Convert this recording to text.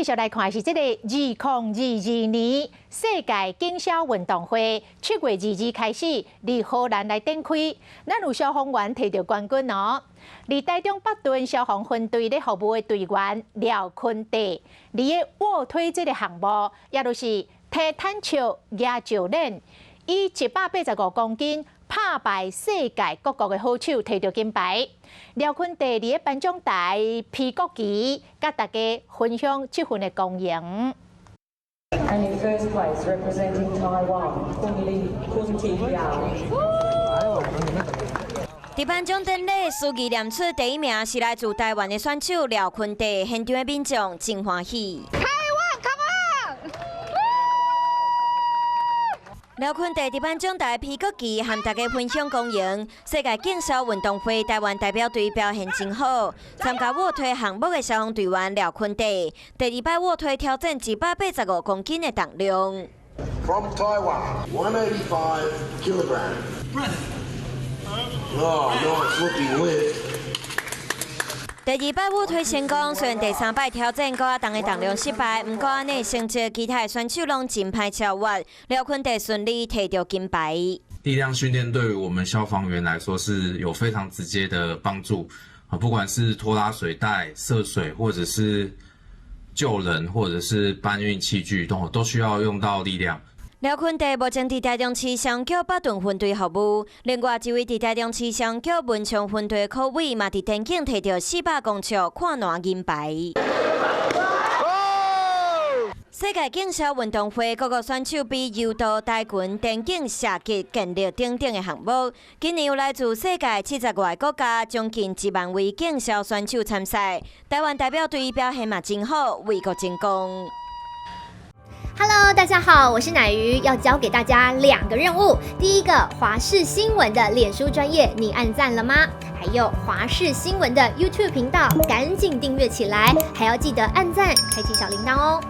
继续来看的是这个2022年世界警消运动会，7月22开始，伫荷兰来展开。咱有消防员摕到冠军哦。伫台中北屯消防分队咧服务的队员廖坤地，伫个卧推这个项目，也就是踢坦球、压石链，以185公斤拍败世界各国的好手，摕到金牌。廖坤地伫个颁奖台披国旗，甲大家分享这份的光荣。And in first place, representing Taiwan, Kunti Liao. 伫颁奖典礼，司仪念出第一名是来自台湾的选手廖坤地，现场的民众真欢喜。廖坤地伫颁奖台披国旗，和大家分享光荣。世界警消运动会台湾代表队表现真好，参加卧推项目的消防队员廖坤地，第2摆卧推挑战185公斤的重量。From Taiwan, 185 kilograms. Oh, no, it's looking weird. 第2摆卧推成功，虽然第3摆挑战高重的重量失败，不过安尼成绩其他的选手拢真歹超越，廖坤地顺利摕到金牌。力量训练对于我们消防员来说是有非常直接的帮助啊，不管是拖拉水带、涉水，或者是救人，或者是搬运器具，都需要用到力量。廖坤地目前伫台中市消防局北屯分队服务，另外一位伫台中市消防局文昌分队柯伟嘛伫田径摕到400公尺跨栏银牌。世界警消运动会各国选手比柔道、跆拳、电竞、射击、健力等等的项目，今年有来自世界70个国家，将近1万位警消选手参赛。台湾代表队表现嘛真好，为国争光。Hello， 大家好，我是乃瑜，要教给大家2个任务。第一个，华视新闻的脸书专页，你按赞了吗？还有华视新闻的 YouTube 频道，赶紧订阅起来，还要记得按赞，开启小铃铛哦。